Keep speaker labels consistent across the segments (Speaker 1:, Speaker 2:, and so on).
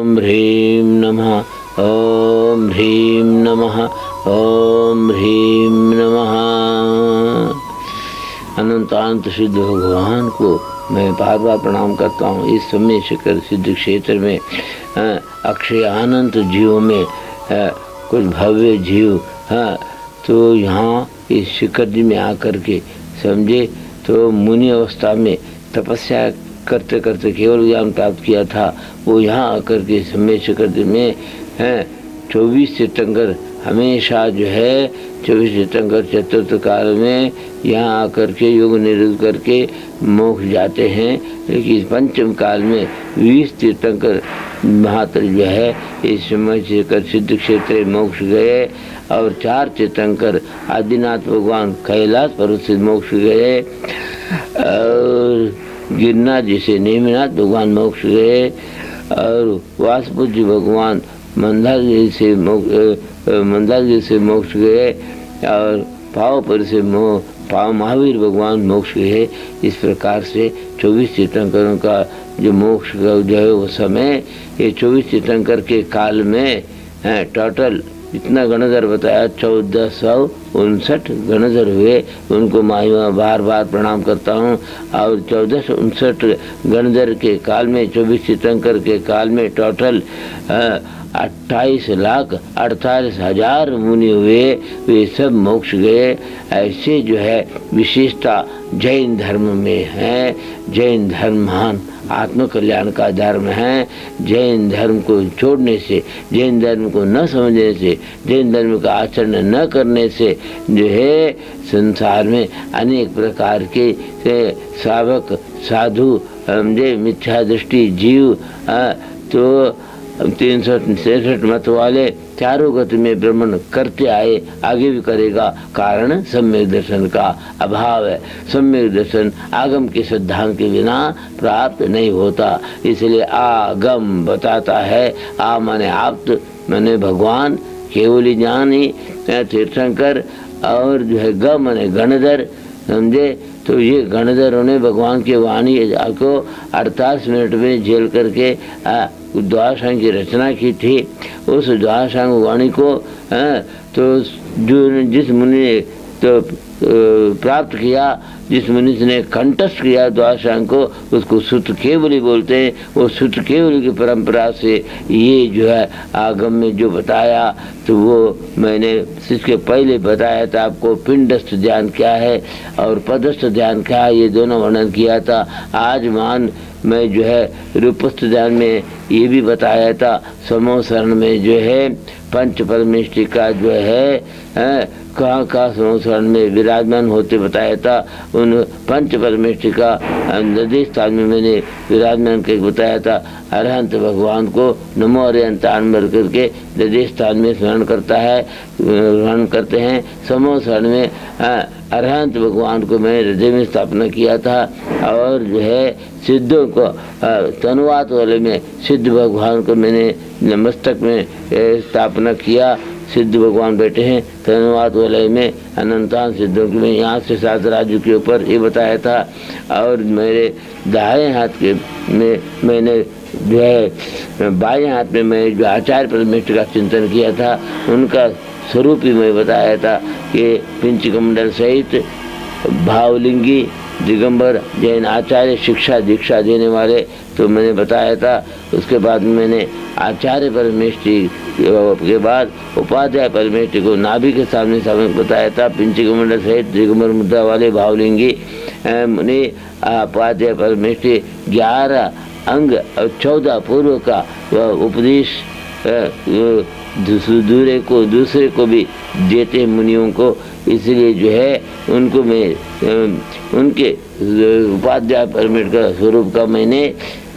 Speaker 1: ओम ह्रीं नमः, ओम ह्रीं नमः, ओम ह्रीं नमः। अनंत सिद्ध भगवान को मैं बार बार प्रणाम करता हूँ। इस समय शिखर सिद्ध क्षेत्र में अक्षय अनंत जीवों में कुछ भव्य जीव तो यहाँ इस शिखर जी में आकर के समझे तो मुनि अवस्था में तपस्या करते करते केवल ज्ञान प्राप्त किया था, वो यहाँ आकर के समय शिखर जी में 24 तीर्थंकर हमेशा जो है 24 तीर्थंकर चतुर्थ काल में यहाँ आकर के योग निरुद्ध करके मोक्ष जाते हैं। लेकिन पंचम काल में 20 तीर्थंकर मात्र जो है इस समय शिखर सिद्ध क्षेत्र मोक्ष गए और 4 तीर्थंकर आदिनाथ भगवान कैलाश पर्वत से मोक्ष गए और गिरनाथ जी से नेमिनाथ भगवान मोक्ष गए और वासुपुत्र भगवान मंदारगिरी से मोक्ष गए और पावपुर से महावीर भगवान मोक्ष गए। इस प्रकार से 24 तीर्थंकरों का जो मोक्ष का जो है वो समय ये 24 तीर्थंकर के काल में टोटल इतना गणधर बताया 1459 गणधर हुए। उनको महिमा बार बार प्रणाम करता हूँ। और 1459 गणधर के काल में 24 तीर्थंकर के काल में टोटल 28,48,000 मुनि हुए, वे सब मोक्ष गए। ऐसे जो है विशेषता जैन धर्म में है। जैन धर्म महान आत्म कल्याण का धर्म है। जैन धर्म को छोड़ने से, जैन धर्म को न समझने से, जैन धर्म का आचरण न करने से जो है संसार में अनेक प्रकार के सावक साधु मिथ्या दृष्टि जीव तो 363 मत वाले चारों गति में भ्रमण करते आए, आगे भी करेगा। कारण सम्यक दर्शन का अभाव है। सम्यक दर्शन आगम के सिद्धांत के बिना प्राप्त नहीं होता। इसलिए आगम बताता है। आ माने आप्त माने भगवान केवली ज्ञानी तीर्थंकर और जो है ग माने गणधर समझे। तो ये गणधरों ने भगवान की वाणी को 48 मिनट में झेल करके द्वादशांग की रचना की थी। उस द्वादशांग वाणी को तो जो जिस मुनि ने तो प्राप्त किया, जिस मुनि ने कंठस्थ किया द्वादशांग को, उसको सुत केवली बोलते हैं। वो सुत केवली की परंपरा से ये जो है आगम में जो बताया तो वो मैंने इसके पहले बताया था आपको। पिंडस्थ ध्यान क्या है और पदस्थ ध्यान क्या है, ये दोनों वर्णन किया था। आज मान मैं जो है रूपस्थ ध्यान में ये भी बताया था। समूह शरण में जो है पंच परमेष्टि का जो है कहाँ समूह शरण में विराजमान होते बताया था। उन पंच परमेष्टि का हृदय स्थान में मैंने विराजमान करके बताया था। अरहंत भगवान को नमो अरहंत भर करके हृदय स्थान में स्मरण करता है, स्मरण करते हैं। समूह शरण में अरहंत भगवान को मैं हृदय में स्थापना किया था। और जो है सिद्धों को तनुवात वाले में सिद्ध भगवान को मैंने मस्तक में स्थापना किया। सिद्ध भगवान बैठे हैं तनुवात वाले में। अनंतान सिद्धों की मैं यहाँ से 7 राज्यों के ऊपर ये बताया था। और मेरे दाएं हाथ के में मैंने जो है बाएं हाथ में मैं जो आचार्य परमेष्ठि का चिंतन किया था, उनका स्वरूप ही मैं बताया था कि पिंचकमंडल सहित भावलिंगी दिगंबर जैन आचार्य शिक्षा दीक्षा देने वाले तो मैंने बताया था। उसके बाद मैंने आचार्य परमेष्ठि के बाद उपाध्याय परमेष्ठि को नाभि के सामने बताया था। पिंचकमंडल सहित दिगंबर मुद्रा वाले भावलिंगी मुनि उपाध्याय परमेष्ठि 11 अंग और 14 पूर्व का उपदेश दूसरे को भी देते हैं मुनियों को। इसलिए जो है उनको मैं उनके उपाध्याय परमेष्ठि का स्वरूप का मैंने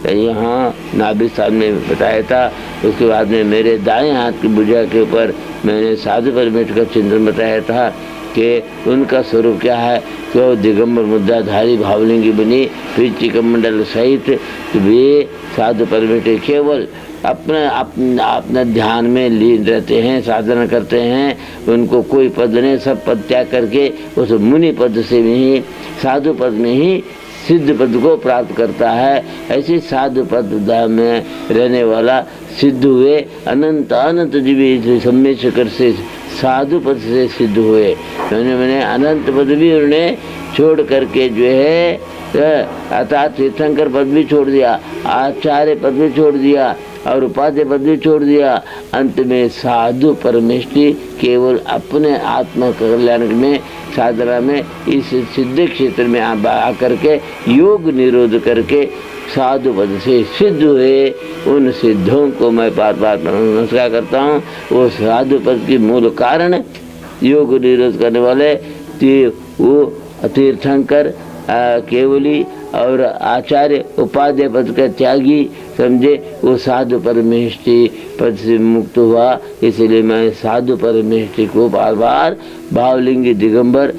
Speaker 1: यहाँ नाभि स्थान में बताया था। उसके बाद में मेरे दाएं हाथ की भुजा के ऊपर मैंने साधु परमेष्ठि का चिंतन बताया था कि उनका स्वरूप क्या है। तो दिगंबर मुद्राधारी भावलिंगी बनी पिंचकमंडल सहित वे साधु परमेष्ठि केवल अपना ध्यान में लीन रहते हैं, साधना करते हैं। उनको कोई पद नहीं, सब पद त्याग करके उस मुनि पद से ही साधु पद में ही सिद्ध पद को प्राप्त करता है। ऐसे साधु पद में रहने वाला सिद्ध हुए, अनंत अनंत जीवी सम्मेशकर से साधु पद से सिद्ध हुए। मैंने अनंत पद भी उन्होंने छोड़ करके जो है अर्थात तीर्थंकर पद भी छोड़ दिया, आचार्य पद भी छोड़ दिया और उपाध्याय पद भी छोड़ दिया। अंत में साधु परमेष्टि केवल अपने आत्मा कल्याण में साधना में इस सिद्ध क्षेत्र में आकर के योग निरोध करके साधु पद से सिद्ध हुए। उन सिद्धों को मैं बार बार नमस्कार करता हूँ। वो साधु पद की मूल कारण योग निरोध करने वाले वो तीर्थंकर केवली और आचार्य उपाध्याय पद का त्यागी समझे, वो साधु परमेष्टि पद से मुक्त हुआ। इसलिए मैं साधु परमेष्टि को बार बार भावलिंगी दिगंबर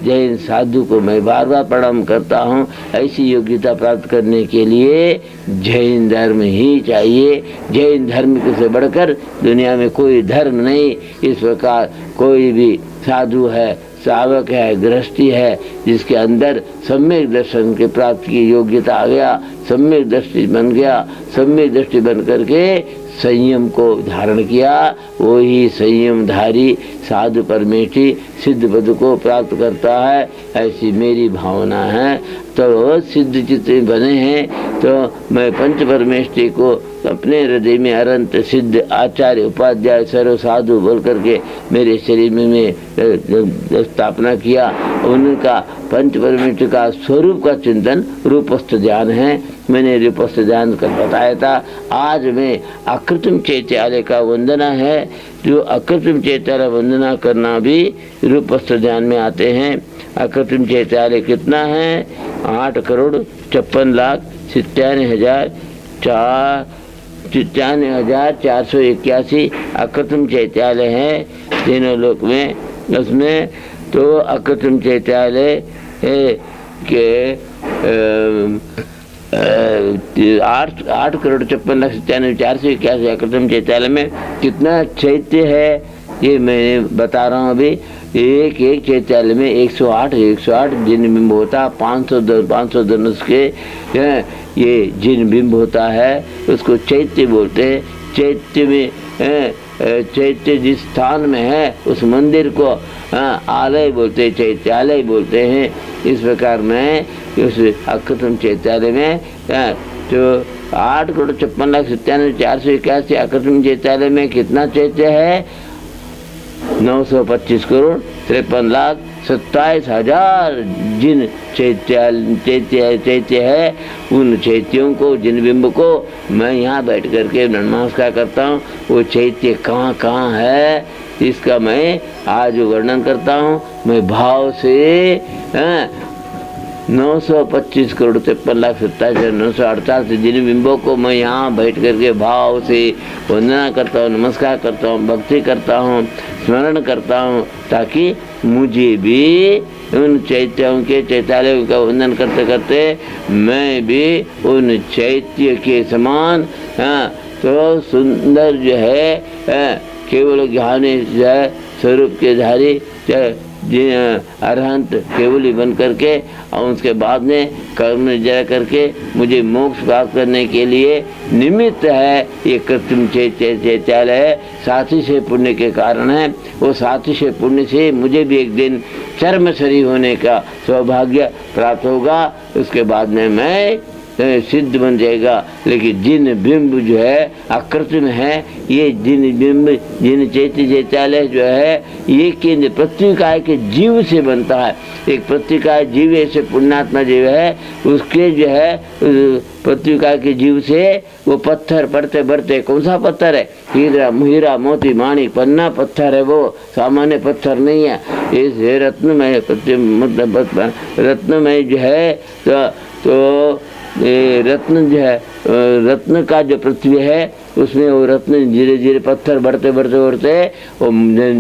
Speaker 1: जैन साधु को मैं बार बार प्रणाम करता हूँ। ऐसी योग्यता प्राप्त करने के लिए जैन धर्म ही चाहिए। जैन धर्म से बढ़कर दुनिया में कोई धर्म नहीं। इस प्रकार कोई भी साधु है, सावक है, गृहस्थी है, जिसके अंदर सम्यक दर्शन के प्राप्त की योग्यता आ गया, सम्यक दृष्टि बन गया, सम्यक दृष्टि बन करके संयम को धारण किया, वो ही संयमधारी साधु परमेष्टि सिद्ध पद को प्राप्त करता है। ऐसी मेरी भावना है। तो सिद्ध जितने बने हैं तो मैं पंच परमेष्टि को अपने हृदय में अनंत सिद्ध आचार्य उपाध्याय सर्व साधु बोल करके मेरे शरीर में स्थापना किया। उनका पंच परमेष्टि का स्वरूप का चिंतन रूपस्थ ध्यान है। मैंने रूपस्थ ध्यान कर बताया था। आज में अकृत्रिम चैत्यालय का वंदना है। जो अकृत्रिम चैत्यालय वंदना करना भी रूपस्थ ध्यान में आते हैं। अकृत्रिम चैत्यालय कितना है? 8,56,97,481 अकृत्रिम चैत्यालय है तीनों लोक में। उसमें तो अकृत्रिम चैत्यालय के 8,56,97,481 अकृत्रिम चैत्यालय में कितना चैत्य है ये मैं बता रहा हूँ। अभी एक एक चैत्यालय में 108 जिन बिंब होता, 500 धनुष के ये जिन बिंब होता है उसको चैत्य बोलते हैं। चैत्य में चैत्य जिस स्थान में है उस मंदिर को आलय बोलते हैं, चैत्यालय बोलते हैं। इस प्रकार मैं उस अकृत्रिम चैत्यालय में तो 8,56,97,481 अकृत्रिम चैत्यालय में कितना चैत्य है? 925,53,27,000 जिन चैत्य है। उन चैत्यों को, जिन बिंब को मैं यहाँ बैठ करके नमस्कार करता हूँ। वो चैत्य कहाँ कहाँ है इसका मैं आज वर्णन करता हूँ। मैं भाव से 925,53,27,948 जिन बिंबों को मैं यहाँ बैठ करके भाव से वंदना करता हूँ, नमस्कार करता हूँ, भक्ति करता हूँ, स्मरण करता हूँ, ताकि मुझे भी उन चैत्यों के चैत्यालयों का वंदन करते करते मैं भी उन चैत्य के समान तो सुंदर जो है केवल ज्ञानी जो है स्वरूप के धारी अरहंत केवली बन करके और उसके बाद में कर्म जय करके मुझे मोक्ष प्राप्त करने के लिए निमित्त है। ये कृत्रिम चैत्यालय है, साथी से पुण्य के कारण है। वो साथी से पुण्य से मुझे भी एक दिन चर्मशरी होने का सौभाग्य प्राप्त होगा। उसके बाद में मैं सिद्ध बन जाएगा। लेकिन जिन बिंब जो है अकृत्रिम है, ये जिन बिंब जिन चैत्यालय जो है ये केंद्र पत्रिकाय के जीव से बनता है। एक पत्रिकाय जीव ऐसे पुण्यात्मा जीव है, उसके जो है पत्रिका के जीव से वो पत्थर पड़ते बढ़ते। कौन सा पत्थर है? हीरा मोती माणिक पन्ना पत्थर है। वो सामान्य पत्थर नहीं है। इस रत्नमय मतलब रत्नमय जो है तो रत्न जो है रत्न का जो पृथ्वी है उसमें वो रत्न धीरे धीरे पत्थर बढ़ते बढ़ते बढ़ते वो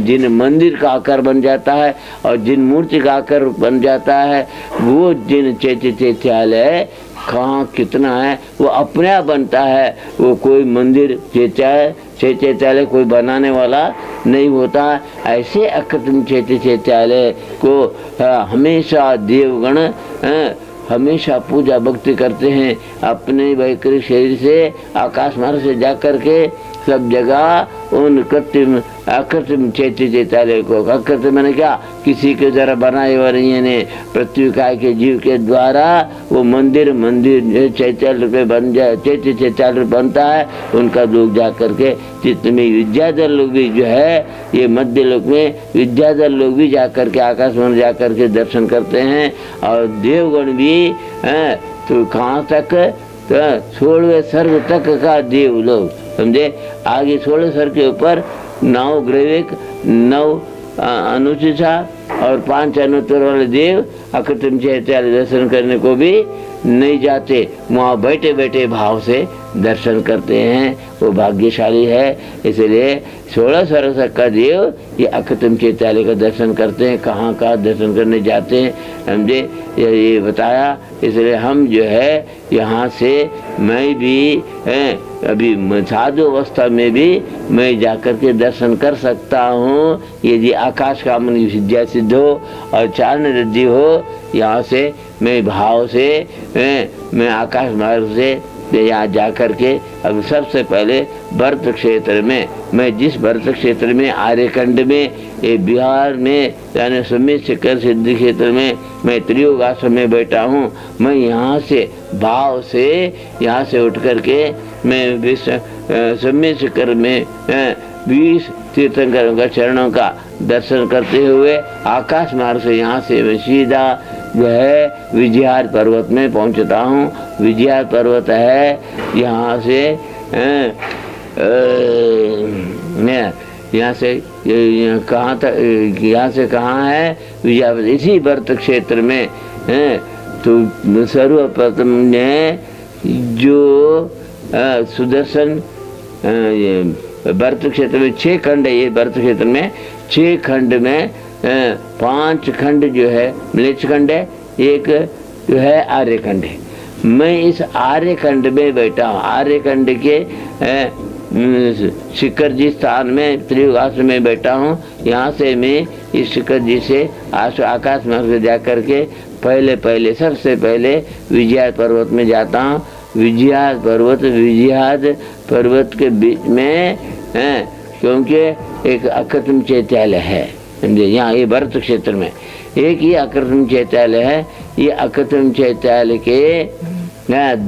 Speaker 1: जिन मंदिर का आकार बन जाता है और जिन मूर्ति का आकार बन जाता है। वो जिन चैत्यालय कहाँ कितना है वो अपने आप बनता है। वो कोई मंदिर चैत्यालय कोई बनाने वाला नहीं होता। ऐसे अकृत्रिम चैत्यालय को हमेशा देवगण हमेशा पूजा भक्ति करते हैं, अपने वैकृत शरीर से आकाश मार्ग से जा करके सब जगह उन कृत्रिम अकृत्रिम चैत्य चैतालय को, अकृत्रिम मैंने क्या, किसी के द्वारा बनाए हुए ने पृथ्वी काय के जीव के द्वारा वो मंदिर चैत्यालय बन जाए, चैत्य चैतालय बनता है। उनका लोग जा करके जितने विद्याधर लोग भी जो है, ये मध्य लोक में विद्याधर लोग भी जा करके आकाश में जा करके दर्शन करते हैं। और देवगण भी हैं, तो कहाँ तक, तो 16वें स्वर्ग तक का देव लोग, समझे। आगे 16 स्वर्ग के ऊपर 9 ग्रैविक, 9 अनुचिता और 5 अनुत्तर वाले देव अकृत्रिम चैत्यालय दर्शन करने को भी नहीं जाते, वहाँ बैठे बैठे भाव से दर्शन करते हैं, वो भाग्यशाली है। इसलिए 16 स्वर्ग का देव ये अकृत्रिम चैत्यालय का दर्शन करते हैं। कहाँ कहाँ दर्शन करने जाते हैं, समझे, ये बताया। इसलिए हम जो है यहाँ से, मैं भी अभी साधु अवस्था में भी मैं जाकर के दर्शन कर सकता हूँ, यदि आकाश कामनी विद्या सिद्ध हो और चारण रिद्धि हो। यहाँ से मैं भाव से मैं आकाश मार्ग से यहाँ जा करके, अब सबसे पहले भरत क्षेत्र में, मैं जिस भरत क्षेत्र में आर्यखंड में, ये बिहार में यानी सुमित शिखर सिद्धि क्षेत्र में मैं त्रियोग आश्रम में बैठा हूँ, मैं यहाँ से भाव से यहाँ से उठ करके मैं सुमित शिखर में 20 तीर्थंकरों का चरणों का दर्शन करते हुए आकाश मार्ग से यहाँ से मैं सीधा जो है विजयहार पर्वत में पहुँचता हूँ। विजयहार पर्वत है यहाँ से यहाँ से कहाँ तक, यहाँ से कहाँ है विजयहार, इसी भरत क्षेत्र में है। तो सर्वप्रथम ने जो सुदर्शन भरत क्षेत्र में 6 खंड है, ये भरत क्षेत्र में 6 खंड में 5 खंड जो है म्लेच्छ खंड है, एक जो है आर्य खंड है। मैं इस आर्य खंड में बैठा हूँ, आर्य खंड के शिखर जी स्थान में त्रियोग आश्रम में बैठा हूँ। यहाँ से मैं इस शिखर जी से आकाश मार्ग से जा करके पहले सबसे पहले विजयहार पर्वत में जाता हूँ। विजयहार पर्वत के बीच में है, क्योंकि एक अकृत्रिम चैत्यालय है, समझे। यहाँ ये भरत क्षेत्र में एक ही अकृत्रिम चैत्यालय है। ये अकृत्रिम चैत्यालय के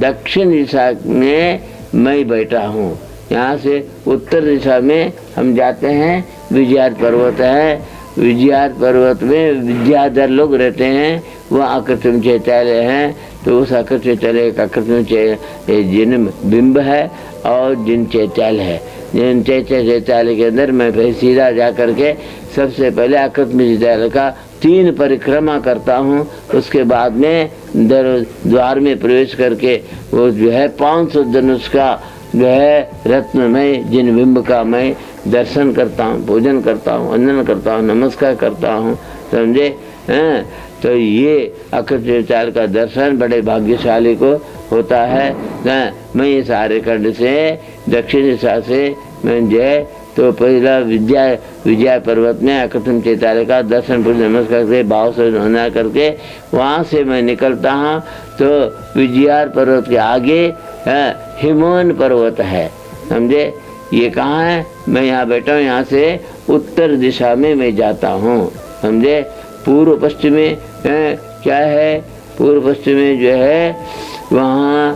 Speaker 1: दक्षिण दिशा में मैं बैठा हूँ। यहाँ से उत्तर दिशा में हम जाते हैं, विजयहार पर्वत है। विजयहार पर्वत में विद्याधर लोग रहते हैं, वह अकृत्रिम चैत्यालय है। तो उस अकृत्रिम चैत्यालय का अकृत्रिम जिन बिंब है और जिन चैत्यालय है, जिन चैत्यालय के अंदर मैं फिर सीधा जा करके सबसे पहले अकृत्रिम चैत्यालय का 3 परिक्रमा करता हूँ। उसके बाद में द्वार में प्रवेश करके वो जो है 500 धनुष का जो है रत्नमय जिन बिंब का मैं दर्शन करता हूँ, पूजन करता हूँ, वंदन करता हूँ, नमस्कार करता हूँ, समझे। तो ये अकृत्रिम चैत्यालय का दर्शन बड़े भाग्यशाली को होता है। मैं ये सारे खंड से दक्षिण दिशा से मैं जो है तो पहला विजय पर्वत में अकृत्रिम चैत्यालय का दर्शन पूजन नमस्कार से भाव से वंदना करके वहाँ से मैं निकलता हूँ। तो विजयहार पर्वत के आगे हिमवन पर्वत है, समझे। ये कहाँ है, मैं यहाँ बैठा हूँ। यहाँ से उत्तर दिशा में मैं जाता हूँ, समझे। पूर्व पश्चिम में क्या है, पूर्व पश्चिम में जो है वहाँ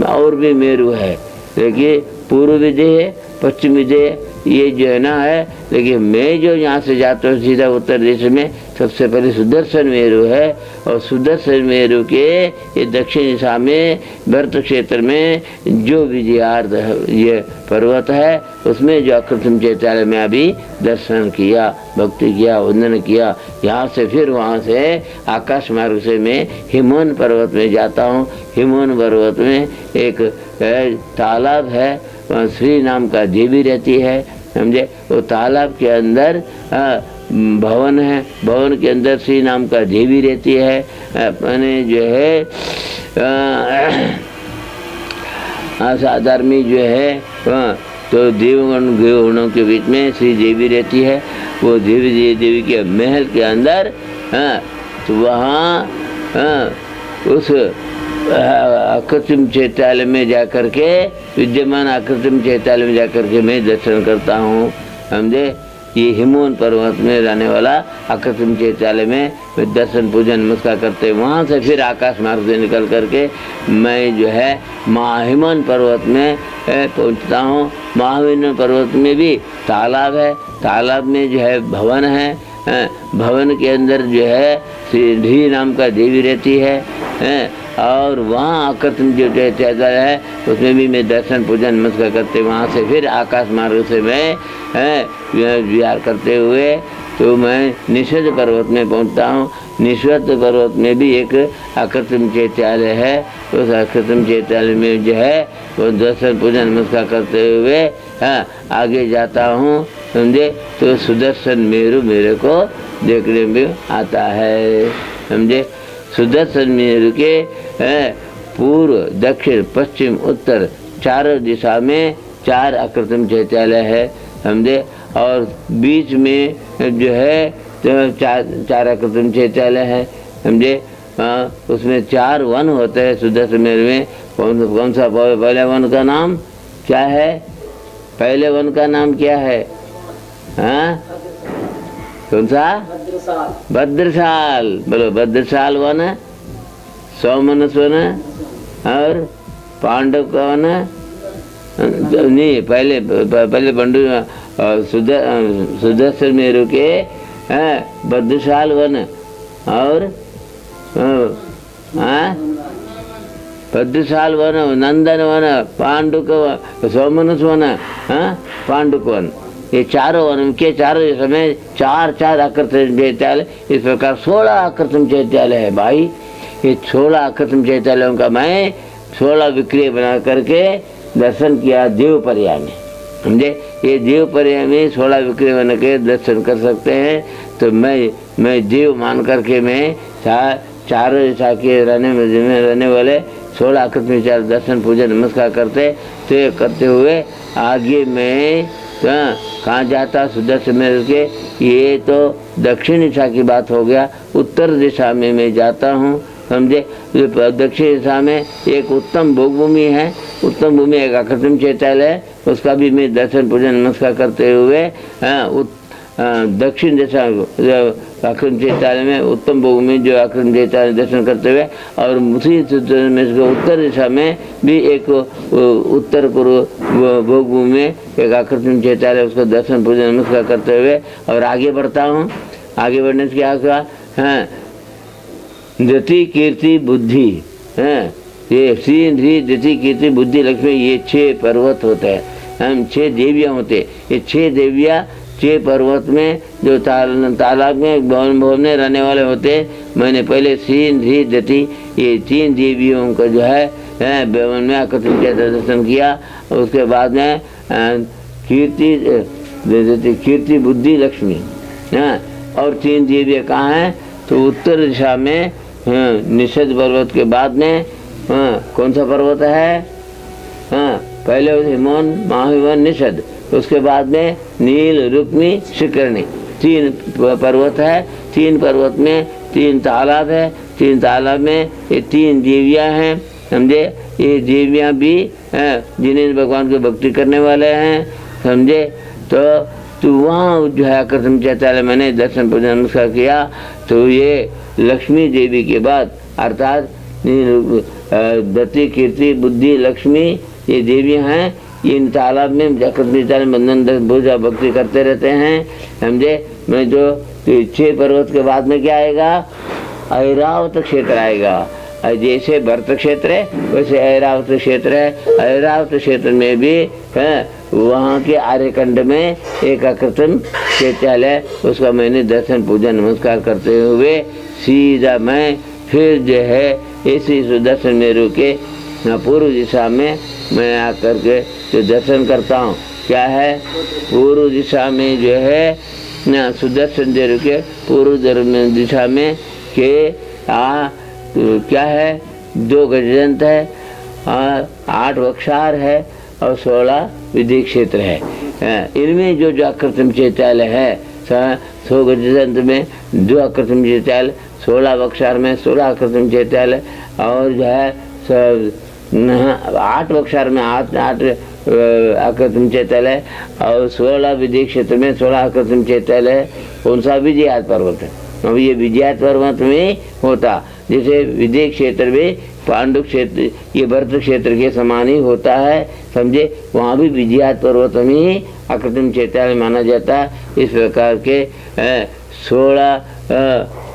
Speaker 1: और भी मेरू है। देखिए पूर्व विजय है, पश्चिम विजय ये जो है ना है। लेकिन मैं जो यहाँ से जाता हूँ सीधा उत्तर दिशा में, सबसे पहले सुदर्शन मेरू है। और सुदर्शन मेरू के ये दक्षिण दिशा में भरत क्षेत्र में जो विजयहार ये पर्वत है, उसमें जो अकृत्रिम चैत्यालय में अभी दर्शन किया, भक्ति किया, वंदन किया। यहाँ से फिर वहाँ से आकाश मार्ग से मैं हिमवन पर्वत में जाता हूँ। हिमवन पर्वत में एक तालाब है, वहाँ श्री नाम का देवी रहती है, समझे। वो तालाब के अंदर भवन है, भवन के अंदर श्री नाम का देवी रहती है। अपने जो है साधारणी जो है तो देवगणों के बीच में श्री देवी रहती है। वो देवी के महल के अंदर तो वहाँ उस अकृत्रिम चैत्यालय में जाकर के, विद्यमान अकृत्रिम चैत्यालय में जाकर के मैं दर्शन करता हूँ। समझे? ये हिमवन पर्वत में रहने वाला अकृत्रिम चैत्यालय में मैं दर्शन पूजन नमस्कार करते, वहाँ से फिर आकाश मार्ग से निकल करके मैं जो है महाहिमवन पर्वत में पहुँचता हूँ। महाहिमवन पर्वत में भी तालाब है, तालाब में जो है भवन है, भवन के अंदर जो है सीढ़ी नाम का देवी रहती है, और वहाँ अकृत्रिम जो चैत्यालय है उसमें भी मैं दर्शन पूजन नमस्कार करते, वहाँ से फिर आकाश मार्ग से मैं विहार करते हुए तो मैं निषद पर्वत में पहुँचता हूँ। निषद पर्वत में भी एक अकृत्रिम चैत्यालय है, उस अकृत्रिम चैत्यालय में जो है वो दर्शन पूजन नमस्कार करते हुए आगे जाता हूँ। समझे? तो सुदर्शन मेरु मेरे को देखने में आता है। समझे? सुदर्शन मेरु के पूर्व, दक्षिण, पश्चिम, उत्तर चारों दिशा में 4 अकृत्रिम चैत्यालय है। समझे? और बीच में जो है तो 4 अकृत्रिम चैत्यालय है। समझे? उसमें 4 वन होते हैं सुदर्शन मेरु में। कौन सा पहले वन का नाम क्या है? पहले वन का नाम क्या है? कौन सा? भद्रशाल। बोलो, भद्रशाल वन है, सौमनस वन है, और पांडव का वन है। नहीं, पहले बंडू सुदर्शन मेरु के भद्रशाल वन और भद्रशाल वन, नंदन वन, पांडुक, सौमनस वन, पांडुक वन, ये चारों वन के चारों समय 4 अकृत्रिम चैत्यालय, इस प्रकार 16 अकृत्रिम चैत्यालय है भाई। ये 16 अकृत्रिम चैत्यालयों का मैं 16 विक्रिय बना करके दर्शन किया देवपर्या में। समझे? ये देवपर्या में 16 विक्रिय बना के दर्शन कर सकते हैं। तो मैं देव मान करके मैं चारों दिशा के रहने वाले 16 अकृत्रिम चैत्यालय दर्शन पूजन नमस्कार करते हुए आगे मैं कहाँ जाता? सुदर्शन मेरु के, ये तो दक्षिण दिशा की बात हो गया। उत्तर दिशा में मैं जाता हूँ। समझे? दक्षिण दिशा में एक उत्तम भोगभूमि है, उत्तम भूमि एक अकृत्रिम चैत्यालय है, उसका भी मैं दर्शन पूजन नमस्कार करते हुए दक्षिण दिशा अकृत्रिम चैत्यालय में उत्तम भोगभूमि जो अकृत्रिम चैत्यालय दर्शन करते हुए, और उसी उत्तर दिशा में भी एक उत्तर पूर्व भोगभूमि में एक अकृत्रिम चैत्यालय, उसको दर्शन पूजन नमस्कार करते हुए और आगे बढ़ता हूँ। आगे बढ़ने से क्या हुआ? धृति, कीर्ति, बुद्धि, ये श्री, धृ, धृति, कीर्ति, बुद्धि, लक्ष्मी, ये 6 पर्वत होते हैं। हम 6 देवियाँ होते। ये 6 देवियाँ 6 पर्वत में जो तालाब में भवन में रहने वाले होते। मैंने पहले श्री, धृ, धृति, ये 3 देवियों का जो है भवन में अकृत्रिम चैत्यालय दर्शन किया। उसके बाद में कीर्ति, बुद्धि, लक्ष्मी, और 3 देवियाँ कहाँ हैं? तो उत्तर दिशा में निषद पर्वत के बाद में कौन सा पर्वत है? पहले हिमवन, महाहिमवन, निषद, उसके बाद में नील, रुक्मी, शिखरणी, 3 पर्वत है। 3 पर्वत में 3 तालाब है। 3 तालाब में ये 3 देवियाँ हैं। समझे? ये देवियाँ भी जिन्हें भगवान की भक्ति करने वाले हैं। समझे? तो वहाँ जो है अकृत्रिम चैत्यालय मैंने दर्शन पूजन नमस्कार किया। तो ये लक्ष्मी देवी के बाद अर्थात धृति, कीर्ति, बुद्धि, लक्ष्मी, ये देवियाँ हैं। इन तालाब में अकृत्रिम चैत्यालय बंधन पूजा भक्ति करते रहते हैं। समझे? मैं जो 6 पर्वत के बाद में क्या आएगा? ऐरावत क्षेत्र आएगा। जैसे भरत क्षेत्र है वैसे ऐरावत क्षेत्र है। ऐरावत क्षेत्र में भी वहाँ के आर्यखंड में एक अकृत्रिम चैत्यालय, उसका मैंने दर्शन पूजन नमस्कार करते हुए सीधा मैं फिर जो है इसी सुदर्शन मेरु के पूर्व दिशा में मैं आकर के जो दर्शन करता हूँ। क्या है? पूर्व दिशा में जो है सुदर्शन मेरु के पूर्व दिशा में के क्या है? 2 गजदंत है, 8 वक्षार है और 16 विधि क्षेत्र है। इनमें जो अकृत्रिम चैत्यालय है 100 गजदंत में 2 अकृत्रिम चैत्यालय, 16 वक्षार में 16 आकृतिम चैत्यालय, और जो है 8 वक्षार में 8 आकृतिम चैत्यालय, और 16 विदेह क्षेत्र में 16 आकृतिम चैत्यालय। कौन सा? विजयात पर्वत है। अब ये विजयात पर्वत में होता, जैसे विदेह क्षेत्र में पांडु क्षेत्र, ये भरत क्षेत्र के समान ही होता है, समझे। वहाँ भी विजयात पर्वत में ही आकृतिम चैत्यालय माना जाता है। इस प्रकार के 16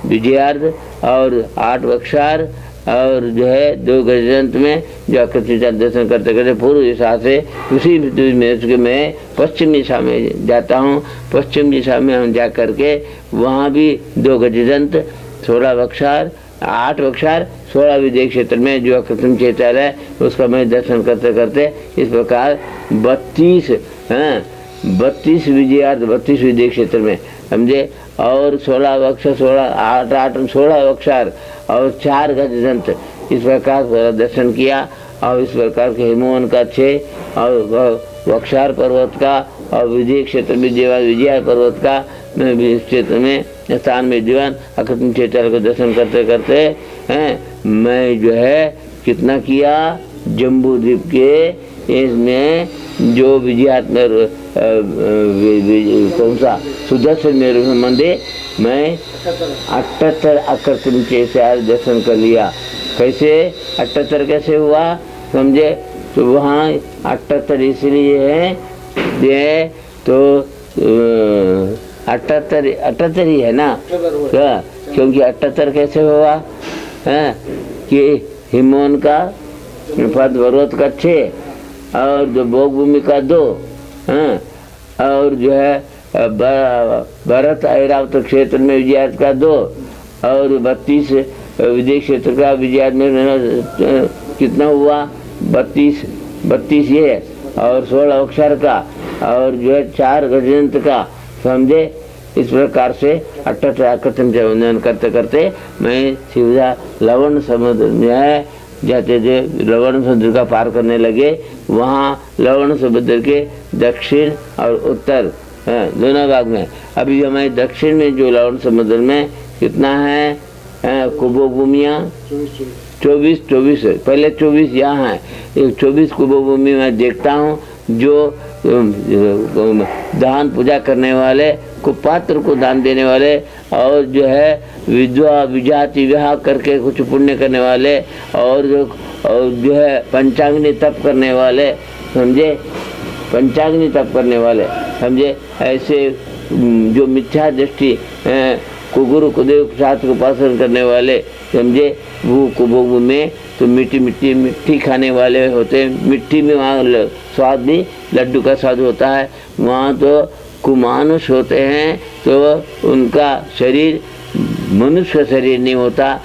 Speaker 1: विजयार्ध और 8 वक्षार और जो है 2 गजदंत में जो आकृतिम दर्शन करते करते पूर्व दिशा से उसी में मैं पश्चिम दिशा में जाता हूँ। पश्चिम दिशा में हम जा करके वहाँ भी 2 गजदंत 16 वक्षार 8 वक्षार 16 विदेह क्षेत्र में जो आकृतिम चैत्यालय है उसका मैं दर्शन करते करते इस प्रकार 32 विजयार्ध 32 विदेह क्षेत्र में, समझे। और 16 वक्षार 16 वक्षार और 4 गजदंत, इस प्रकार दर्शन किया। और इस प्रकार के हिमवन का 6 और वक्षार पर्वत का और विजय क्षेत्र में विजय पर्वत का क्षेत्र में स्थान में दीवान आकृतिम चैत्यालय को दर्शन करते करते मैं जो है कितना किया, जम्बू द्वीप के इसमें जो विजयात में कौन सा सुदर्शन मेरु संबंधी मैं 78 आकृतिम चैत्यालय दर्शन कर लिया। कैसे 78 कैसे हुआ, समझे। तो वहाँ 78 इसलिए है ये तो 78 ही है ना, क्या? क्योंकि 78 कैसे हुआ है कि हिमवन का पद पर्वत का 6 और जो भोग भूमि का 2 और जो है भरत ऐरावत क्षेत्र में विजयात का 2 और 32 विदेह क्षेत्र का विजयात में कितना हुआ 32 ये और 16 अक्षर का और जो है 4 गजदंत का, समझे। इस प्रकार से 78 आकृतिम से वंदन करते करते मैं सीधा लवण समुद्र में जाते थे। लवण समुद्र का पार करने लगे। वहाँ लवण समुद्र के दक्षिण और उत्तर दोनों भाग में, अभी हमारे दक्षिण में जो लवण समुद्र में कितना है कुबो भूमिया 24 पहले 24 यहाँ है। 24 कुबो भूमि मैं देखता हूँ जो दान पूजा करने वाले कुपात्र को दान देने वाले और जो है विधवा विजाति विवाह करके कुछ पुण्य करने वाले और जो है पंचाग्नि तप करने वाले, समझे। पंचाग्नि तप करने वाले, समझे। ऐसे जो मिथ्या दृष्टि कुगुरु कुदेव शास्त्र को उपासन करने वाले, समझे। वो कुबोग में तो मिट्टी खाने वाले होते हैं। मिट्टी में वहाँ स्वाद भी लड्डू का स्वाद होता है। वहाँ तो कुमानुष होते हैं तो उनका शरीर मनुष्य शरीर नहीं होता,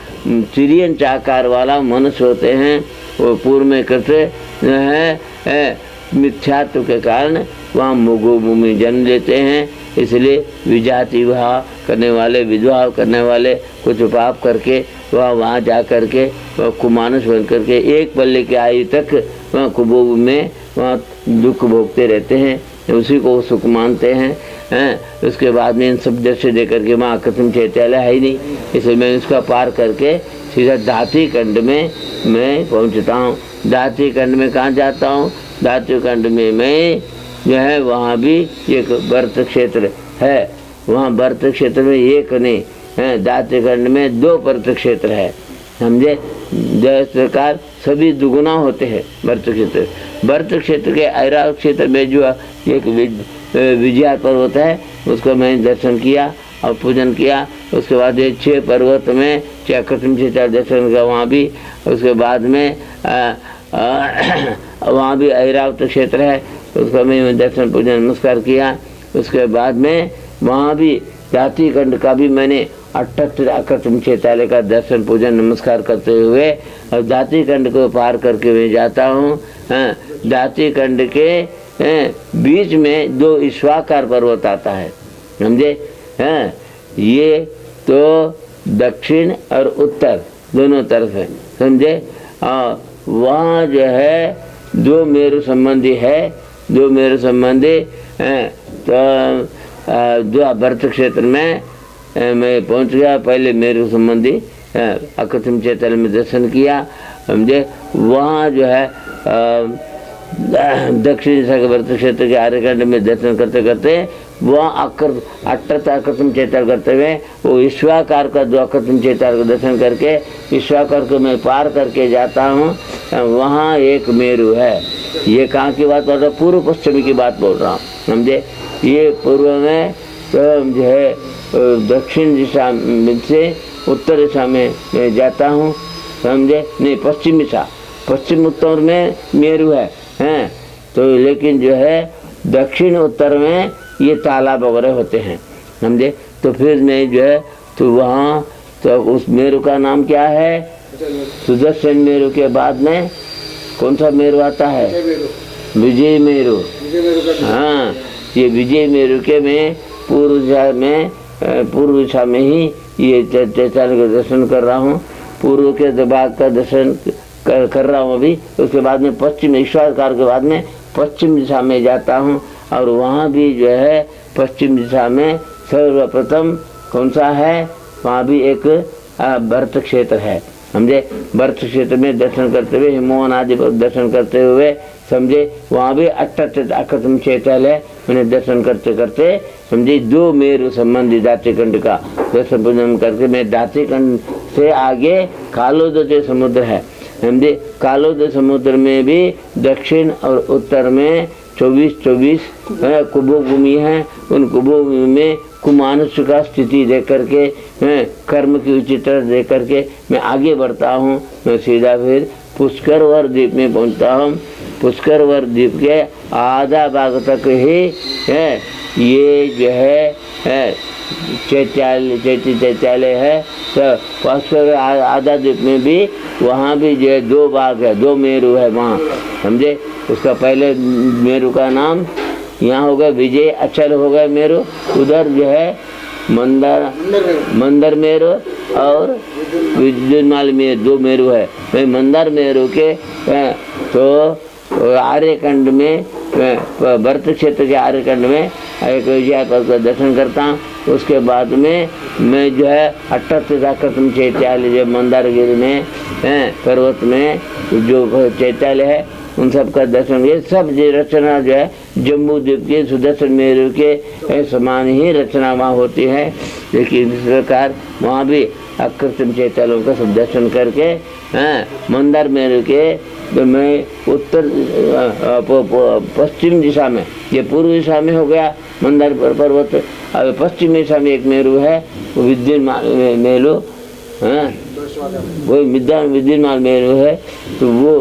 Speaker 1: तिर्यंच आकार वाला मनुष्य होते हैं। वो पूर्व में करते हैं मिथ्यात्व के कारण वहाँ मुगो भूमि जन्म लेते हैं। इसलिए विजाति विवाह करने वाले विधवा करने वाले कुछ पाप करके वहाँ जा करके वह कुमानुष बन करके एक पल्ले की आयु तक वहाँ कुबोग में वहाँ दुख भोगते रहते हैं, उसी को सुख मानते हैं। उसके बाद में इन सब दृश्य दे करके वहाँ आकृतिम चैत्यालय है ही नहीं, इसलिए मैं उसका पार करके सीधा दाती खंड में मैं पहुँचता हूँ। दाती खंड में कहाँ जाता हूँ, दाती खंड में मैं जो है वहाँ भी एक भरत क्षेत्र है। वहाँ भरत क्षेत्र में एक नहीं है, दाती खंड में 2 भरत क्षेत्र है, समझे। इस प्रकार सभी दुगुना होते हैं भरत क्षेत्र। भरत क्षेत्र के ऐरावत क्षेत्र में जो एक विजय पर्वत है उसको मैंने दर्शन किया और पूजन किया। उसके बाद ये 6 पर्वत में 6 आकृतिम चैत्यालय दर्शन किया वहाँ भी। उसके बाद में वहाँ भी ऐरावत क्षेत्र है, उसका मैं दर्शन पूजन नमस्कार किया। उसके बाद में वहाँ भी दाती खंड का भी मैंने 78 आकृतिम चैत्यालय का दर्शन पूजन नमस्कार करते हुए और दाती खंड को पार करके मैं जाता हूँ। दाती खंड के बीच में 2 ईश्वाकार पर्वत आता है, समझे। ये तो दक्षिण और उत्तर दोनों तरफ है, समझे। वहाँ जो है 2 मेरु संबंधी है, 2 मेरु संबंधी तो जो भरत क्षेत्र में मैं पहुंच गया। पहले मेरु संबंधी अकृत्रिम चैत्यालय में दर्शन किया, समझे। वहाँ जो है दक्षिण दिशा के व्रत क्षेत्र के आर्यकांड में दर्शन करते करते वहाँ अकृत्रिम चैत्यालय करते हुए वो ईश्वाकार का जो अकृत्रिम चैत्यालय का दर्शन करके ईश्वाकार को मैं पार करके जाता हूँ। वहाँ एक मेरु है। ये कहाँ की बात बोल रहा हूँ? पूर्व पश्चिमी की बात बोल रहा हूँ, समझे। ये पूर्व में तो जो है दक्षिण दिशा से उत्तर दिशा में मैं जाता हूँ, समझे। नहीं, पश्चिम दिशा, पश्चिम उत्तर में मेरु है, हैं। तो लेकिन जो है दक्षिण उत्तर में ये तालाब वगैरह होते हैं, समझे। तो फिर मैं जो है तो वहाँ तो उस मेरु का नाम क्या है? सुदर्शन मेरु के बाद में कौन सा मेरु आता है? विजय मेरु। हाँ, ये विजय मेरु के में पूर्व दिशा में ही ये चैत्यालय का दर्शन कर रहा हूँ। पूर्व के भाग का दर्शन कर रहा हूँ अभी। उसके बाद में पश्चिम ईश्वरकार के बाद में पश्चिम दिशा में जाता हूँ और वहाँ भी जो है पश्चिम दिशा में सर्वप्रथम कौन सा है? वहाँ भी एक व्रत क्षेत्र है, समझे। व्रत क्षेत्र में दर्शन करते हुए हिमोहन आदि पर दर्शन करते हुए, समझे। वहाँ भी अकृत्रिम चैत्यालय मैंने दर्शन करते करते, समझे, 2 मेरु संबंधी दातिकंड का दर्शन पूजन करके मैं दातिकंड से आगे कालोदय समुद्र है, समझे। कालोदय समुद्र में भी दक्षिण और उत्तर में 24 कुंभभूमि है। उन कुंभभूमि में कुमानुष का स्थिति देख करके कर्म की उचित देख करके मैं आगे बढ़ता हूँ। मैं सीधा फिर पुष्करवर द्वीप में पहुँचता हूँ। पुष्करवर द्वीप के आधा भाग तक ही है ये जो है चैत्यालय है। तो पुष्कर आधा द्वीप में भी वहाँ भी जो है 2 भाग है, 2 मेरु है वहाँ, समझे। उसका पहले मेरु का नाम यहाँ होगा विजय अचल होगा मेरु। उधर जो है मंदर मेरु और विद्युन्माल मेरु, 2 मेरु है। मैं मंदर मेरु के तो आर्यकांड में व्रत क्षेत्र के आर्यकांड में एक विजय का दर्शन करता हूँ। उसके बाद में मैं जो है 38 अकृत्रिम चैत्यालय जो मंदारगिरी में पर्वत में जो चैत्यालय है उन सब का दर्शन। ये सब रचना जो है जम्मू द्वीप के सुदर्शन मेरु के समान ही रचना वहाँ होती है। लेकिन इस प्रकार वहाँ भी अकृत्रिम चैत्यालयों का सब दर्शन करके मंदार मेरु के तो मैं उत्तर पश्चिम दिशा में, ये पूर्व दिशा में हो गया मंदार पर्वत। अब पश्चिम दिशा में एक मेरु है, वो विद्युन्माल मेरु, वो विद्युन्माल मेरु है। तो वो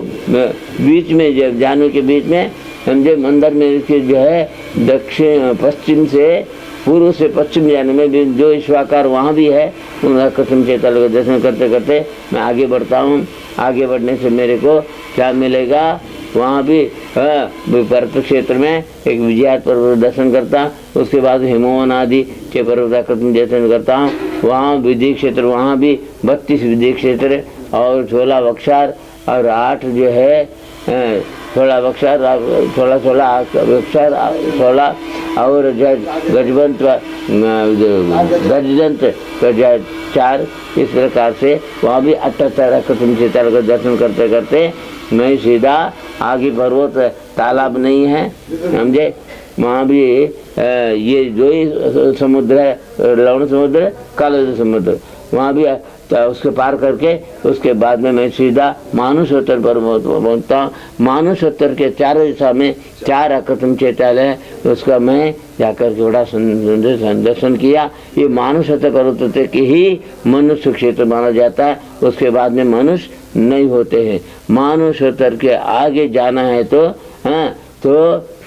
Speaker 1: बीच में जब जानू के बीच में, समझे, मंदार मेरु के जो है दक्षिण पश्चिम से पूर्व से पश्चिम जाने में भी जो ईश्वाकार वहाँ भी है। उन अकृत्रिम चैत्यालय का दर्शन करते करते मैं आगे बढ़ता हूँ। आगे बढ़ने से मेरे को क्या मिलेगा? वहाँ भी पर्वत क्षेत्र में एक विजयात पर्वत दर्शन करता। उसके बाद हिमोहन आदि के पर्वत अकृत्रिम दर्शन करता हूँ। वहाँ विधि क्षेत्र, वहाँ भी 32 विधि क्षेत्र और 16 वक्षार और 8 जो है 16 वक्षार, 16 और गजदंत 4। इस प्रकार से वहाँ भी 78 अकृत्रिम चैत्यालय का दर्शन करते करते मैं सीधा आगे पर्वत तालाब नहीं है, समझे। वहाँ भी ये जो ही समुद्र है, लवण समुद्र, काला समुद्र, वहाँ भी उसके पार करके उसके बाद में मैं सीधा मानुषोत्तर पर पहुँचता हूँ। मानुषोत्तर के 4 दिशा में 4 अकृत्रिम चैत्यालय है। उसका मैं जाकर के बड़ा दर्शन किया। ये मानुषोत्तर पर्वत के ही मनुष्य क्षेत्र माना जाता है। उसके बाद में मनुष्य नहीं होते हैं। मानुषोत्तर के आगे जाना है तो तो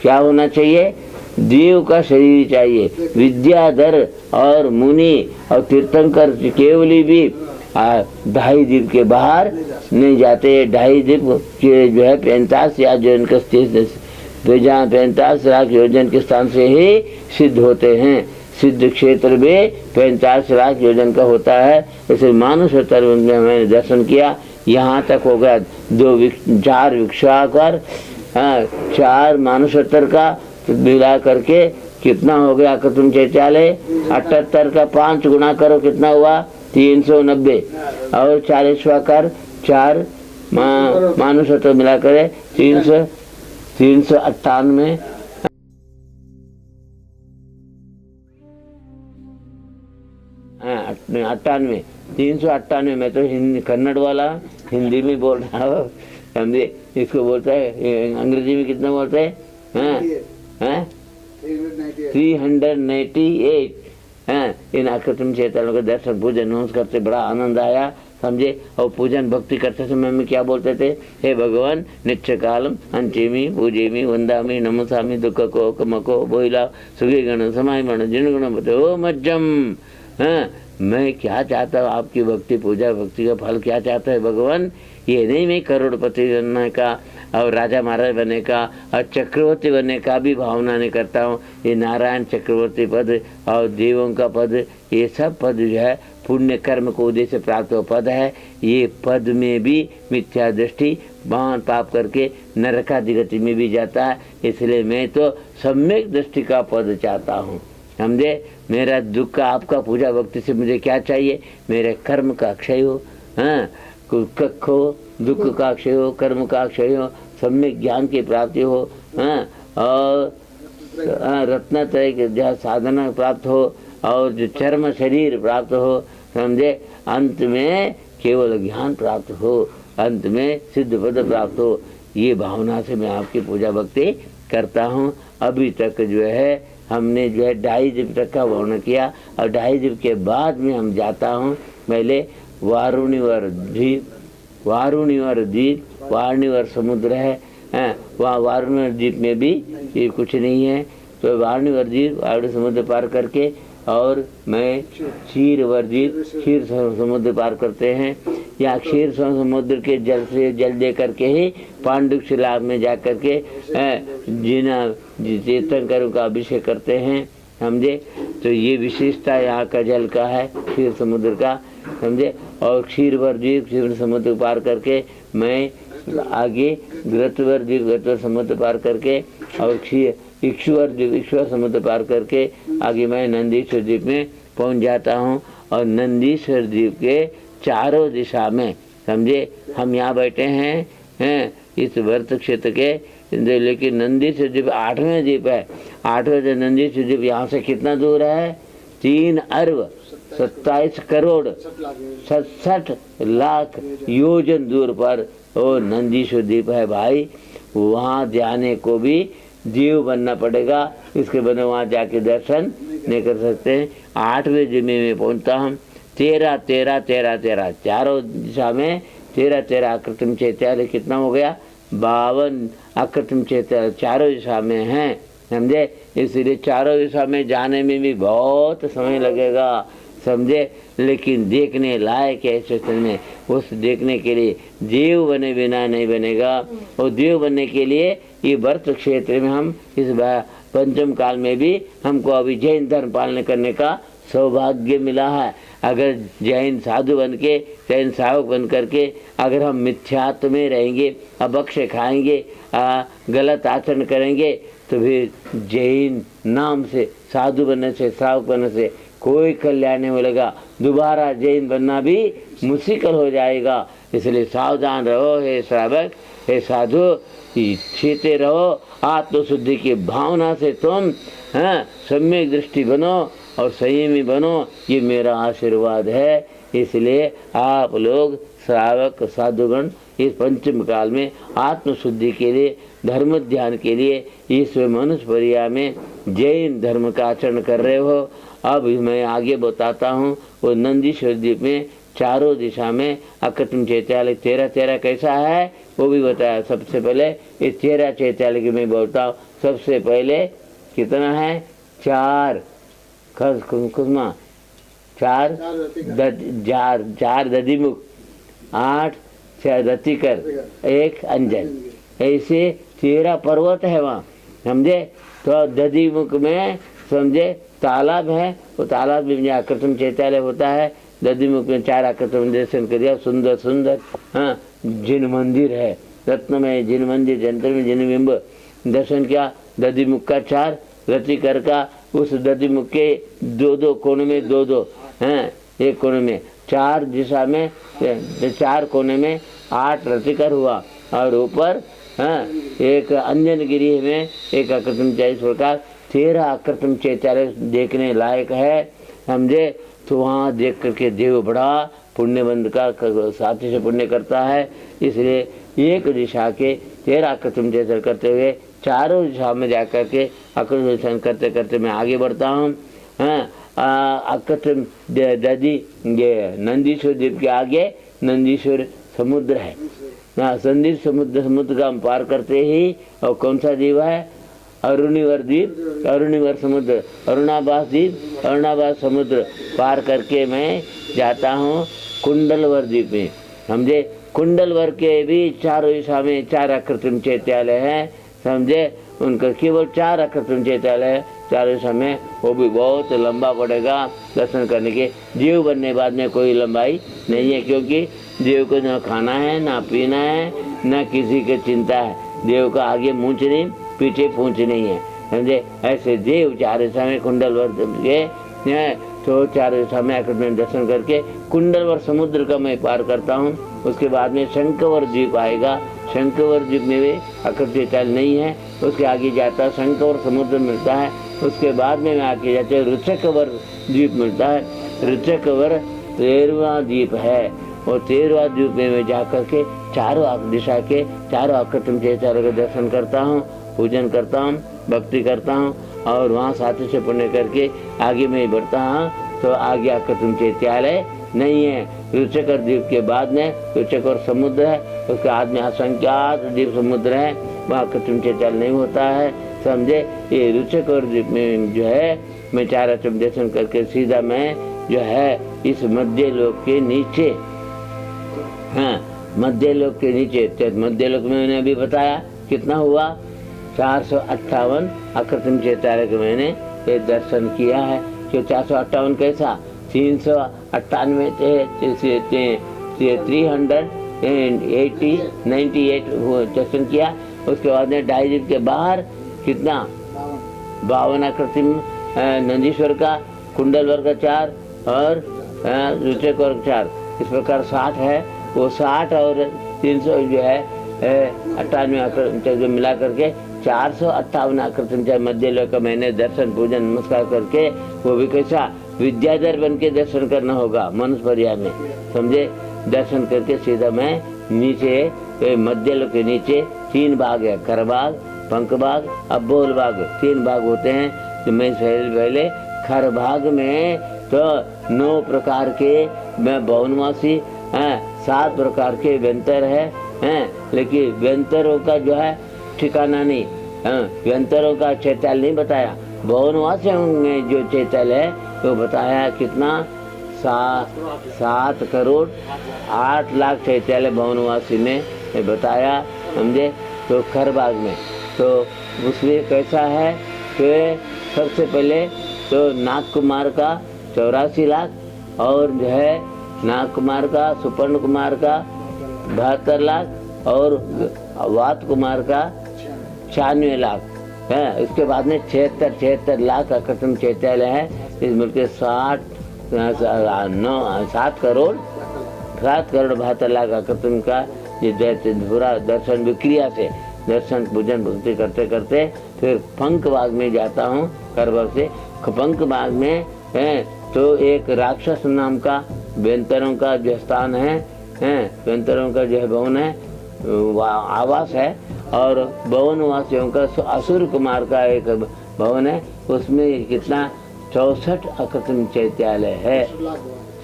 Speaker 1: क्या होना चाहिए? देव का शरीर चाहिए। विद्याधर और मुनि और तीर्थंकर केवली भी 2.5 द्वीप के बाहर नहीं जाते। 2.5 द्वीप के जो है 45 योजन का स्थित, जहाँ 45 लाख योजन के स्थान से ही सिद्ध होते हैं। सिद्ध क्षेत्र भी 45 लाख योजन का होता है। इसे मानुषोत्तर में मैंने दर्शन किया। यहाँ तक हो गया 4 विक्षाकर, 4 मानुषोत्तर का मिला करके कितना हो गया आकृतिम चैत्यालय? 78 का 5 गुना करो, कितना हुआ? 390। और 40वां कर 4 मानुष तो मिला करे 398। हाँ 98, 398। मैं तो हिंदी कन्नड़ वाला हिंदी में बोल रहा हूँ, समझे? इसको बोलता है अंग्रेजी में कितना बोलते हैं? हाँ हाँ 398। हाँ, इन आकृतिम चैत्यालयों के दर्शन पूजन नमस्कार करते बड़ा आनंद आया, समझे? और पूजन भक्ति करते समय में क्या बोलते थे? हे भगवान नित्य कालम अंचेमी पूजेमी वंदामी नमसामी दुख को कमको बोला सुखी गण समाय मण जिन गुण बतो मज्जम। हाँ, मैं क्या चाहता हूँ? आपकी भक्ति, पूजा भक्ति का फल क्या चाहता है भगवान? ये नहीं मैं करोड़पति बनने का और राजा महाराज बनने का और चक्रवर्ती बनने का भी भावना नहीं करता हूँ। ये नारायण चक्रवर्ती पद और देवों का पद, ये सब पद जो है पुण्य कर्म को उद्देश्य प्राप्त पद है। ये पद में भी मिथ्या दृष्टि महान पाप करके नरकादि गति में भी जाता है। इसलिए मैं तो सम्यक दृष्टि का पद चाहता हूँ, समझे? मेरा दुख का आपका पूजा भक्ति से मुझे क्या चाहिए? मेरे कर्म का क्षय हो, हाँ, कख हो, दुख का क्षय हो, कर्म का क्षय हो, सम्यक ज्ञान की प्राप्ति हो, हाँ, और रत्नत्रय के जहाँ साधना प्राप्त हो और जो चर्म शरीर प्राप्त हो, समझे? अंत में केवल ज्ञान प्राप्त हो, अंत में सिद्ध पद प्राप्त हो। ये भावना से मैं आपकी पूजा भक्ति करता हूँ। अभी तक जो है हमने जो है 2.5 जीव तक का वर्णन किया और 2.5 जीव के बाद में हम जाता हूँ पहले वारुणिवर द्वीप। वारुणिवर द्वीप, वारुणिवर समुद्र है, वहाँ वारुणिवर द्वीप में भी ये कुछ नहीं है। तो वारुणिवर द्वीप, वारुणी समुद्र पार करके और मैं क्षीरवर द्वीप, क्षीर समुद्र पार करते हैं। यहाँ क्षीर समुद्र के जल से जल दे करके ही पांडुक शिला में जा करके जिना चेतन कर का अभिषेक करते हैं, समझे? तो ये विशेषता यहाँ का जल का है, क्षीर समुद्र का, समझे? और क्षीरवर द्वीप, क्षीर समुद्र पार करके मैं आगे घृतवर द्वीप, घृतवर समुद्र पार करके और इक्षुवर द्वीप, इक्षुवर समुद्र पार करके आगे मैं नंदीश्वर द्वीप में पहुँच जाता हूँ। और नंदीश्वर द्वीप के चारों दिशा में, समझे? हम यहाँ बैठे हैं इस व्रत क्षेत्र के, लेकिन नंदीश्वर द्वीप 8वें द्वीप है। 8वें नंदीश्वर द्वीप यहाँ से कितना दूर है? 3 अरब 27 करोड़ 67 लाख योजन दूर पर वो नंदीश्वर द्वीप है भाई। वहाँ जाने को भी जीव बनना पड़ेगा, इसके बने वहाँ जाके दर्शन नहीं कर सकते। 8वें द्वीप में पहुँचता हम। 13 13 13 13 चारों दिशा में 13 13 आकृतिम चैत्यालय कितना हो गया? 52 आकृतिम चैत्यालय चारों दिशा में हैं, समझे? इसलिए चारों दिशा में जाने में भी बहुत समय लगेगा, समझे? लेकिन देखने लायक है क्षेत्र में। उस देखने के लिए देव बने बिना नहीं बनेगा। और देव बनने के लिए ये व्रत क्षेत्र में हम इस पंचम काल में भी हमको अभी जैन धर्म पालन करने का सौभाग्य मिला है। अगर जैन साधु बन के, जैन सावक बन करके अगर हम मिथ्यात्व में रहेंगे, अभक्ष्य खाएंगे, गलत आचरण करेंगे, तो फिर जैन नाम से, साधु बनने से, सावक बनने से कोई कल्याण नहीं मिलेगा। दोबारा जैन बनना भी मुश्किल हो जाएगा। इसलिए सावधान रहो हे श्रावक, हे साधु, छीते रहो। आत्मशुद्धि की भावना से तुम सम्यक दृष्टि बनो और संयमी बनो, ये मेरा आशीर्वाद है। इसलिए आप लोग श्रावक साधुगण इस पंचम काल में आत्मशुद्धि के लिए, धर्म ध्यान के लिए इस मनुष्य परिया में जैन धर्म का आचरण कर रहे हो। अब मैं आगे बताता हूँ। वो नंदीश्वर द्वीप में चारों दिशा में आकृतिम चैत्यालय 13 13 कैसा है वो भी बताया। सबसे पहले इस 13 चैत्यालय की मैं बोलता हूँ। सबसे पहले कितना है? 4 खुसमा, 4 दधिमुख, 8 रतिकर, 1 अंजन, ऐसे 13 पर्वत है वहाँ, समझे? तो दधिमुख में समझे तालाब है, वो तालाब में आकृतिम चैत्यालय होता है। दधिमुख में 4 आकृतिम दर्शन कर दिया, सुंदर सुंदर। हाँ, जिन मंदिर है, रत्नमय जिन मंदिर, जंतर में जिन बिंब दर्शन किया। दधिमुख का 4 रतिकर का उस दधिमुख के दो कोने में दो हैं, एक कोने में 4 दिशा में 4 कोने में 8 रतिकर हुआ, और ऊपर एक अंजनगिरी में एक अकृत्रिम 40 प्रकार 13 अकृत्रिम चैत्यालय देखने लायक है, समझे। तो वहाँ देख करके देव बड़ा पुण्यबंध का साथी से पुण्य करता है, इसलिए एक दिशा के 13 अकृत्रिम चैत्यालय करते हुए चारों दिशा में जाकर के अकृत्रिम दर्शन करते करते मैं आगे बढ़ता हूँ। अकृत्रिम दधी ये नंदीश्वर द्वीप के आगे नंदीश्वर समुद्र है, नंदीश्वर समुद्र का हम पार करते ही, और कौन सा द्वीप है? अरुणिवर द्वीप, अरुणिवर समुद्र, अरुणाभास द्वीप, अरुणाभास समुद्र पार करके मैं जाता हूँ कुंडलवर द्वीप में, समझे। कुंडलवर के भी चारों दिशा में 4 अकृत्रिम चैत्यालय है, समझे। उनका केवल 4 अकृत्रिम चैत्यालय है चारों दिशा में, वो भी बहुत लंबा पड़ेगा दर्शन करने के। जीव बनने बाद में कोई लंबाई नहीं है, क्योंकि देव को न खाना है, ना पीना है, न किसी की चिंता है। देव का आगे मूंछ नहीं, पीछे पूंछ नहीं है, समझे। ऐसे देव चारों दिशा में कुंडलवर के तो चारों दिशा में अकृत्रिम दर्शन करके कुंडलवर समुद्र का मैं पार करता हूँ। उसके बाद में शंखवर द्वीप आएगा, शंखवर द्वीप में भी अकृत्रिम चैत्यालय नहीं है, उसके आगे जाता शंखवर समुद्र मिलता है। उसके बाद में आके जाते रुचकवर द्वीप मिलता है, रुचकवर 13वां द्वीप है, और 13वां द्वीप में मैं जा करके चारों दिशा के चारों अकृत्रिम चैत्यालय का दर्शन करता हूँ, पूजन करता हूँ, भक्ति करता हूँ, और वहाँ साथी से पुण्य करके आगे मैं बढ़ता हूँ। तो आगे अकृत्रिम चैत्यालय नहीं है। रुचकर द्वीप के बाद में रुचकर समुद्र है, उसके बाद में असंख्यात द्वीप समुद्र है, वहाँ अकृत्रिम चैत्यालय नहीं होता है, समझे। ये रुचकर द्वीप में जो है मैं 4 अकृत्रिम दर्शन करके सीधा मैं जो है इस मध्य लोक के नीचे, मध्य लोक के नीचे, मध्य लोक में मैंने अभी बताया कितना हुआ 458 अकृत्रिम चैत्यालय के मैंने ये दर्शन किया है। क्यों 458 कैसा? 398 398 दर्शन किया। उसके बाद में 2.5 के बाहर कितना 52 अकृत्रिम नंदीश्वर का, कुंडलवर का 4 और रुचकर 4, इस प्रकार 60 है। वो 60 और 300 जो है 98 अकृत्रिम मिला करके 458 अकृत्रिम मध्य लोक का मैंने दर्शन पूजन नमस्कार करके, वो भी कैसा विद्याधर बन के दर्शन करना होगा मनुष्य पर्या में, समझे। दर्शन करके सीधा मैं नीचे मध्य लोक के नीचे 3 भाग है, कर भाग, पंख भाग, अबोल भाग, 3 भाग होते हैं। तो मैं पहले खर भाग में तो 9 प्रकार के मैं बहुनवासी 7 प्रकार के व्यंतर है, लेकिन व्यंतरों का जो है ठिकाना नहीं, व्यंतरों का चैत्यालय नहीं बताया। बहुनवासियों में जो चैत्यालय है तो बताया कितना 7 करोड़ 8 लाख चैत्यालय बहुनवासी में बताया, समझे। तो खरबाग में तो उसमें कैसा है कि सबसे पहले तो नाग कुमार का 84 लाख, और जो है नाग कुमार का, सुपर्ण कुमार का 72 लाख, और वात कुमार का 96 लाख है। इसके बाद में 76 लाख अकृत्रिम चैत्यालय है। इस मिलकर 7 करोड़ 72 लाख अकृत्रिम का ये पूरा दर्शन विक्रिया से दर्शन पूजन भक्ति करते करते फिर पंख बाग में जाता हूँ। करबाग से पंख बाग में है तो एक राक्षस नाम का व्यंतरों का जो स्थान है, व्यंतरों का जो है भवन है, आवास है, और भवनवासियों का असुर कुमार का एक भवन है। उसमें कितना 64 अकृत्रिम चैत्यालय है।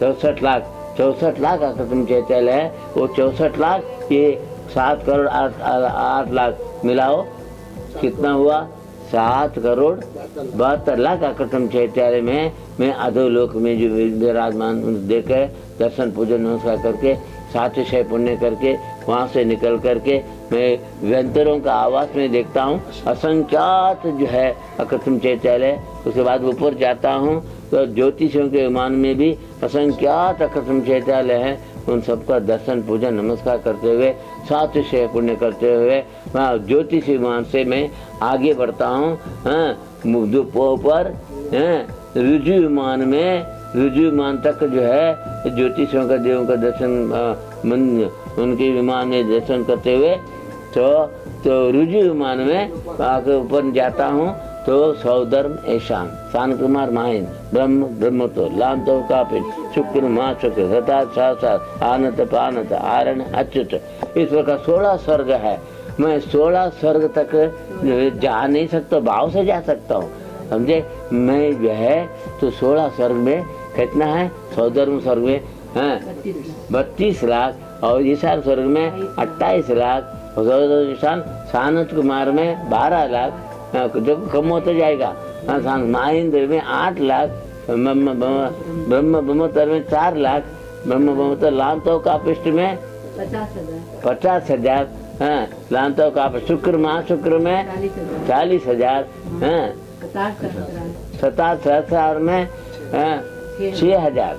Speaker 1: 64 लाख अकृत्रिम चैत्यालय है। वो 64 लाख ये 7 करोड़ 8 लाख मिलाओ कितना हुआ? 7 करोड़ 72 लाख अकृत्रिम चैत्यालय में मैं अधोलोक में जो विराजमान देकर दर्शन पूजन नमस्कार करके साथ शय पुण्य करके वहाँ से निकल करके मैं व्यंतरों का आवास में देखता हूँ असंख्यात जो है अकृत्रिम चैत्यालय। उसके बाद ऊपर जाता हूँ तो ज्योतिषियों के विमान में भी असंख्यात अकृत्रिम चैत्यालय है। उन सबका दर्शन पूजन नमस्कार करते हुए साथ शय पुण्य करते हुए वहाँ ज्योतिषी विमान से मैं आगे बढ़ता हूँ। ऊपर ऋजु विमान तक जो है ज्योतिषों का देवों का दर्शन उनके विमान में दर्शन करते हुए तो ऋजु विमान में आकर ऊपर जाता हूँ तो सौधर्म ऐशान शान कुमार माहिन ब्रह्म तो लाम तो कापिल शुक्र माँ शुक्र सता सात आनत पानत आरण अच्युत, इस प्रकार 16 स्वर्ग है। मैं 16 स्वर्ग तक जा नहीं सकता, भाव से जा सकता हूँ, समझे। मैं जो है तो 16 स्वर्ग में कितना है, सौधर्म स्वर्ग में 32 लाख और ईशान स्वर्ग में 28 लाख और सानत कुमार में 12 लाख, जो कम होता जाएगा। महेंद्र में 8 लाख, ब्रह्मोत्तर में 4 लाख, ब्रह्मोत्तर लांतो कापिष्ट में 50,000, लांतो का शुक्र महाशुक्र में 40,000, 7 सहस्र में 6,000,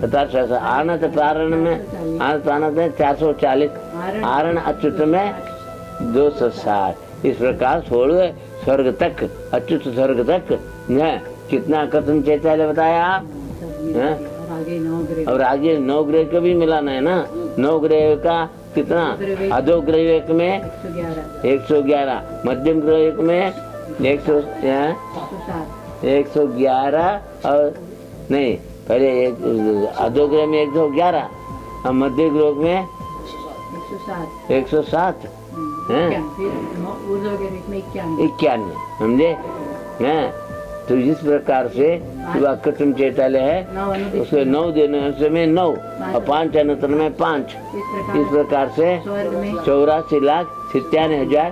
Speaker 1: 7 सहस्र आनत प्रारण में 440, आरण अच्युत में 260। इस प्रकार 16 स्वर्ग तक, अच्युत स्वर्ग तक कितना कर्तन चैतन्य बताया आप, और आगे 9 ग्रह का भी मिलाना है ना। 9 ग्रह का कितना, अधो ग्रह में 111, मध्यम ग्रह में 111 और नहीं, पहले अधो ग्रह में 111 और मध्य ग्रह में 107, 91, समझे। तो इस प्रकार से कृत्रिम चैतालय है, उसके 9 दिन में 9 और 5 अनंतर में 5, इस प्रकार से 84,97,000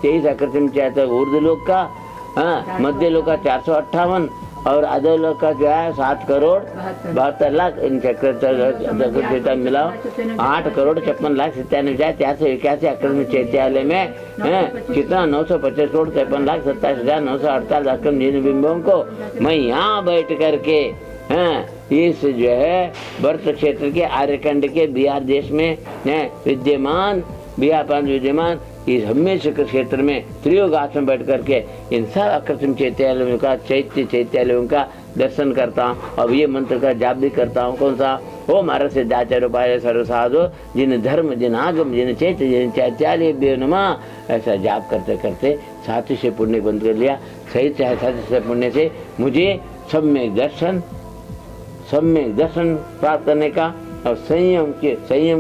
Speaker 1: 23 अकृत्रिम चैतालय ऊर्ध्व लोक का, मध्य लोक का 458 और अधो लोक का जो है 7 करोड़ 72 लाख। इन चैतालय मिलाओ 8 करोड़ 56 लाख 97,481 अक्रम चैत्यालय में कितना 925 करोड़ 53 लाख 27,948 अक्रम जिन बिंबों को मैं यहाँ बैठ करके इस जो है भरत क्षेत्र के आर्यखंड के बिहार देश में विद्यमान, बिहार प्रांत विद्यमान इस हमेशा के क्षेत्र में त्रियोग आश्रम बैठ करके इन सब अकृत्रिम चैत्यालयों का चैत्यालयों का दर्शन करता हूँ। अब ये मंत्र का जाप भी करता हूँ। कौन सा, ओम हमारा सिद्धाचार्य उपाय सर्व साधु जिन धर्म जिन आगम जिन चैत्य जिन चैत्यालय नमः, ऐसा जाप करते करते साथी से पुण्य बंद कर लिया। सही चाहे साथी से पुण्य से मुझे सम्यक दर्शन प्राप्त करने का और संयम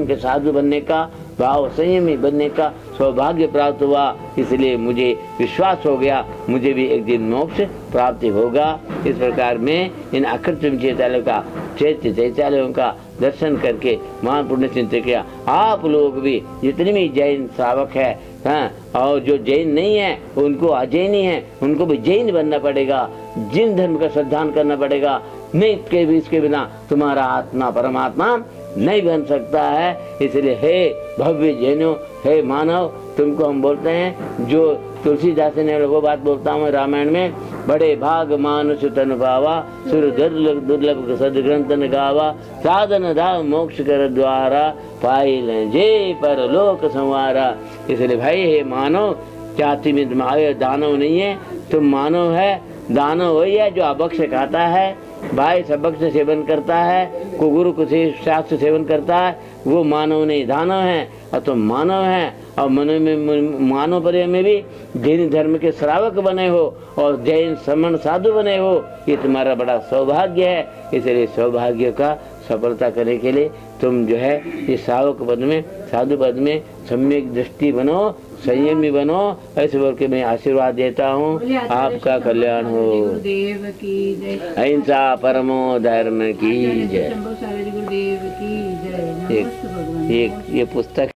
Speaker 1: के साधु बनने का, भाव संयमी बनने का सौभाग्य प्राप्त हुआ। इसलिए मुझे विश्वास हो गया मुझे भी एक दिन मोक्ष प्राप्ति होगा। इस प्रकार में इन अकृत्रिम चैत्यालयों का चैत्यालयों का दर्शन करके महान पुण्य चिंतन किया। आप लोग भी जितने भी जैन श्रावक है और जो जैन नहीं है उनको अजैनी है, उनको भी जैन बनना पड़ेगा, जिन धर्म का श्रद्धान करना पड़ेगा। नहीं इसके बिना तुम्हारा आत्मा परमात्मा नहीं बन सकता है। इसलिए हे भव्य जैनो, हे मानव, तुमको हम बोलते हैं जो तुलसीदास ने वो बात बोलता हूँ रामायण में, बड़े भाग मानुष तन पावा सुर दुर्लभ सदग्रंथ न गावा, साधन धाम मोक्ष कर द्वारा पाई जे परलोक संवारा। इसलिए भाई हे मानव, जाति में तुम आए दानव नहीं है, तुम मानव है। दानव वही है जो अभक्ष खाता है, भाई सबक से सेवन करता है, को गुरु को शास्त्र सेवन करता है, वो मानव नहीं दानव है। और तुम मानव है और मानव पर्याय में भी जैन धर्म के श्रावक बने हो और जैन समण साधु बने हो, ये तुम्हारा बड़ा सौभाग्य है। इसलिए सौभाग्य का सफलता करने के लिए तुम जो है इस श्रावक पद में, साधु पद में सम्यक दृष्टि बनो, संयमी बनो। ऐसे बोल के मैं आशीर्वाद देता हूँ, आपका कल्याण हो। अहिंसा परमो धर्म की जय। ये पुस्तक